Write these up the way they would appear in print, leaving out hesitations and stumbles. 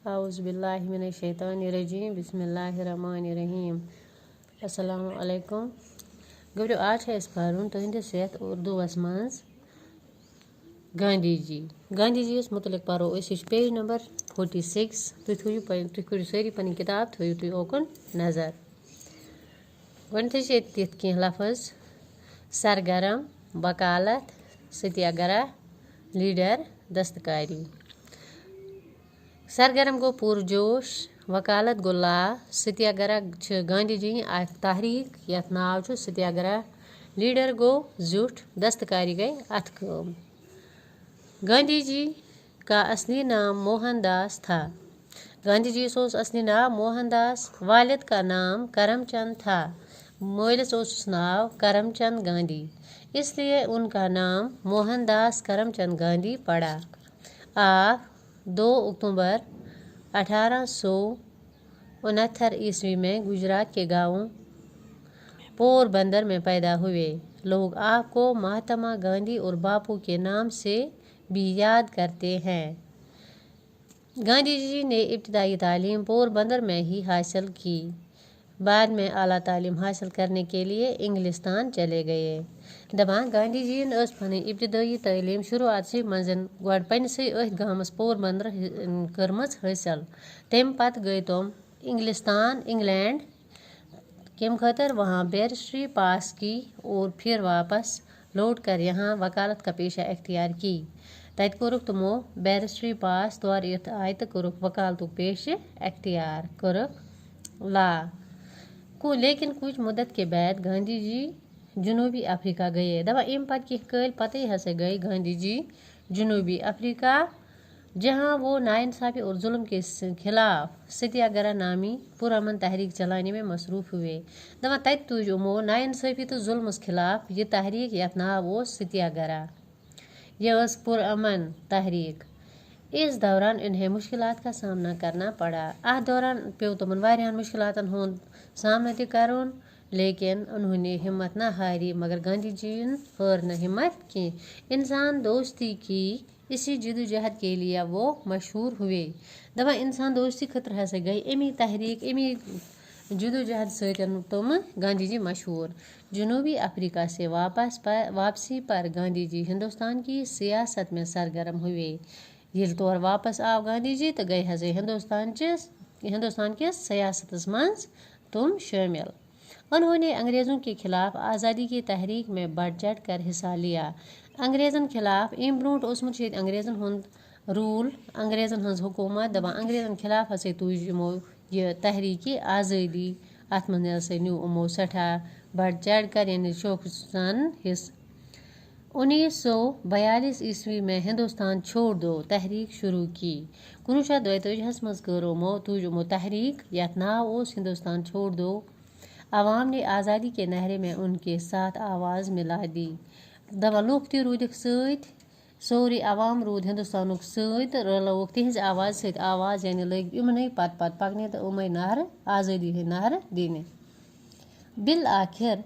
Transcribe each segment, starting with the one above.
اعوذ باللہ من الشیطان الرجیم بسم اللہ الرحمن الرحیم السلام علیکم گوٚو آج ہے اس پرُن تُہنٛدِس یتھ اردوٗوس منٛز گاندھی جی یس متعلق پرو أسۍ یہِ چھُ پیج نمبر 46 تُہۍ کٔرِو سٲری پنٕنۍ کِتاب تھٲیِو تُہۍ اوکُن نظر گۄڈنٮ۪تھٕے چھِ ییٚتہِ تِتھ کینٛہہ لفظ سرگرم وکالت ستیاگرہ لیڈر دستکاری سرگرم گوٚو پُرجوش وکالت گوٚو لا ستیاگرہ چھِ گاندھی جی اکھ تحریٖک یتھ ناو چھُ ستیاگرہ لیڈر گوٚو زیُٹھ دستکاری گٔے اتھٕ کٲم گاندھی جی کا اصلی نام موہن داس تھا گاندھی جی اوس اصلی ناو موہن داس والد کا نام کرم چند تھا مٲلِس اوسُس ناو کرم چند گاندھی اس لیے ان کا نام موہن داس کرم چند گاندھی پڑا آپ 2 اکتوبر 1869 عیسوی میں گجرات کے گاؤں پور بندر میں پیدا ہوئے لوگ آپ کو مہاتما گاندھی اور باپو کے نام سے بھی یاد کرتے ہیں گاندھی جی نے ابتدائی تعلیم پور بندر میں ہی حاصل کی بعد میں اعلیٰ تعلیم حاصل کرنے کے لیے انگلستان چلے گئے دپان گاندھی جی پنٕنۍ ابتدائی تعلیم شروعاتسٕے منٛز گۄڈٕ پننسٕے أتھۍ گامس پور بندر کٔرمٕژ حٲصل تمہِ پتہٕ گٔے تِم انگلینڈ کمہِ خٲطرٕ وہاں بیرسٹری پاس کی اور پھر واپس لوٹ کر یہاں وکالت کا پیشہ اختیار کی تتہِ کوٚرُکھ تِمو بیرسٹری پاس تورٕ یِتھ آیہِ تہٕ کوٚرُکھ وکالتُک پیشہِ اختیار کوٚرُکھ لا لیکن کچھ مدت کے بعد گاندھی جی جنوبی افریقہ گئے دپان امہِ پتہٕ کینٛہہ کٲلۍ پتے ہسا گئے گاندھی جی جنوبی افریقہ جہاں وہ ناانصافی اور ظلم کے خلاف ستیاگرہ نامی پرامن تحریک چلانے میں مصروف ہوئے دپان تتہِ تُج یِمو ناانصافی تہٕ ظلمس خلاف یہ تحریک یتھ ناو اوس ستیاگرہ یہ ٲس پرامن تحریک اس دوران انہیں مشکلات کا سامنا کرنا پڑا اتھ دوران پیو تمن واریاہن مشکلاتن ہُنٛد سامنہٕ تہِ کرُن لیکن انہوں نے ہمت نہ ہاری مگر گاندھی جی ہٲر نہٕ ہمت کینٛہہ انسان دوستی کی اسی جدوجہد کے لیے وہ مشہور ہوئے دپان انسان دوستی خٲطرٕ ہسا گٔے امی تحریک امی جدوجہد سۭتۍ تم گاندھی جی مشہور جنوبی افریقہ سے واپسی پر گاندھی جی ہندوستان کی سیاست میں سرگرم ہوئے ییٚلہِ تور واپس آو گاندھی جی تو گٔے ہسا ہندوستان کِس سیاستس منٛز تم شٲمل انہوں نے انگریزوں کے خلاف آزادی کی تحریک میں بڑھ چڑھ کر حصہ لیا انگریزن خلاف امہِ برونٛٹھ اوسمُت چھُ ییٚتہِ انگریزن ہُنٛد روٗل انگریزن ہٕنٛز حکوٗمت دپان انگریزن خلاف ہسا تُج یِمو یہِ تحریٖکہِ آزٲدی اتھ منٛز ہسا نیوٗ یِمو سٮ۪ٹھاہ بڑھ چڑھ کر یعنی شوقہٕ سان حصہٕ 1942 عیسوی میں ہندوستان چھوڑ دو تحریک شروع کی 1942 منٛز تُج یِمو تحریک یتھ ناو اوس ہندوستان چھوڑ دو عوام نے آزادی کے نعرے میں ان کے ساتھ آواز ملا دی دپان لُکھ تہِ روٗدِکھ سۭتۍ سورُے عوام روٗد ہندوستانُک سۭتۍ تہٕ رلٲوُکھ تِہنٛزِ آواز سۭتۍ آواز یعنی لٔگۍ یِمنٕے پتہٕ پکنہِ تہٕ یِمے نعرٕ آزٲدی ہٕنٛدۍ نعرٕ دِنہِ بالآخر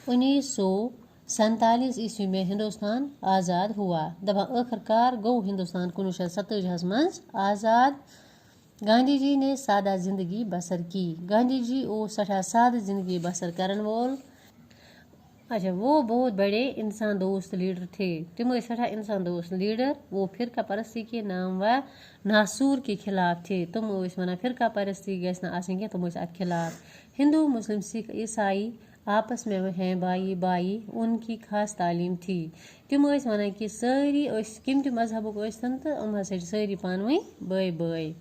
1947 عیسوی میں ہندوستان آزاد ہوا دپان ٲخر کار گوٚو ہندوستان 1947 منٛز آزاد گاندھی جی نے سادہ زندگی بسر کی گاندھی جی اوس سٮ۪ٹھاہ سادٕ زندگی بسر کرن وول وہ بہت بڑے انسان دوست لیڈر تھے تم ٲسۍ سٮ۪ٹھاہ انسان دوست لیڈر وہ فرقہ پرستی کے نام و ناسور کے خلاف تھے تم ٲسۍ ونان فرقہ پرستی گژھِ نہٕ آسٕنۍ کینٛہہ تم ٲسۍ اتھ خلاف ہندو مسلم سکھ عیسائی آپس میں ہیں بائی ان کی خاص تعلیم تھی تم ٲسۍ ونان کہ سٲری ٲسۍ کمہِ تہِ مذہبُک ٲسۍتن تہٕ یِم ہسا چھِ سٲری پانہٕ ؤنۍ بٲے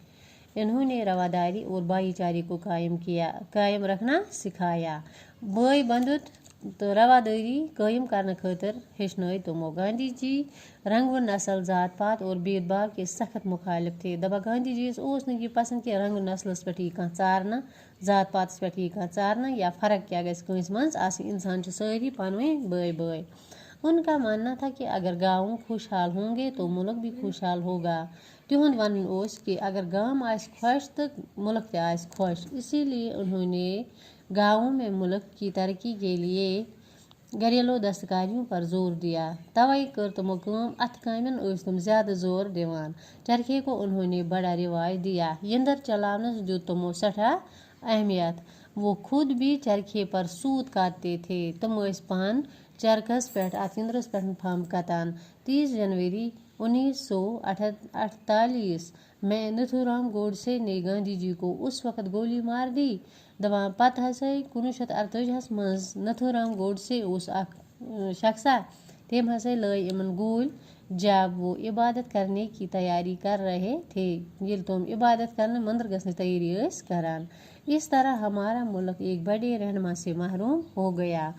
انہوں نے رواداری اور بھائی چارے کو قائم رکھنا سکھایا بٲے بندُت تہٕ رواداری قٲیِم کرنہٕ خٲطرٕ ہیٚچھنٲے تِمو گاندھی جی رنگ و نسل ذات پات اور بید باو کے سخت مخالف تھے دپان گاندھی جی یس اوس نہٕ یہِ پسند کہِ رنگ و نسلس پٮ۪ٹھ یی کانٛہہ ژارنہٕ ذات پاتس پٮ۪ٹھ یی کانٛہہ ژارنہٕ یا فرق کیٛاہ گژھِ کٲنٛسہِ منٛز آسٕنۍ انسان چھِ سٲری پانہٕ ؤنۍ بٲے ان کا ماننا تھا کہ اگر گاؤں خوشحال ہوں گے تو ملک بھی خوشحال ہوگا تہنٛد ونُن اوس کہ اگر گام آسہِ خۄش تہٕ ملک تہِ آسہِ خۄش اسی لیے انہوں نے گاؤں میں ملک کی ترقی کے لیے گھریلو دستکاریوں پر زور دیا۔ توے کر تمو کام اتھ کامین ٲسۍ تم زیادٕ زور دِوان۔ چرخے کو انہوں نے بڑا رواج دیا۔ یندر چلاونس دیُت تمو سٹھا اہمیت۔ وہ خود بھی چرخے پر سوت کاٹتے تھے۔ تم ٲسۍ پان چرخس پٮ۪ٹھ اتھ یندرس پٮ۪ٹھ پھمب کتان۔ 30 جنوری 1948 میں نتھورام گوڈسے نے گاندھی جی کو اس وقت گولی مار دی۔ دپان پتہ ہسا 1948 مز نتھورام گوڈسے اس اخ شخصا تم ہسا لائے امن گول جب وہ عبادت کرنے کی تیاری کر رہے تھے۔ یل تم عبادت کرنے مندر گھسنے تیاری کران۔ اس طرح ہمارا ملک ایک بڑے رہنما سے محروم ہو گیا۔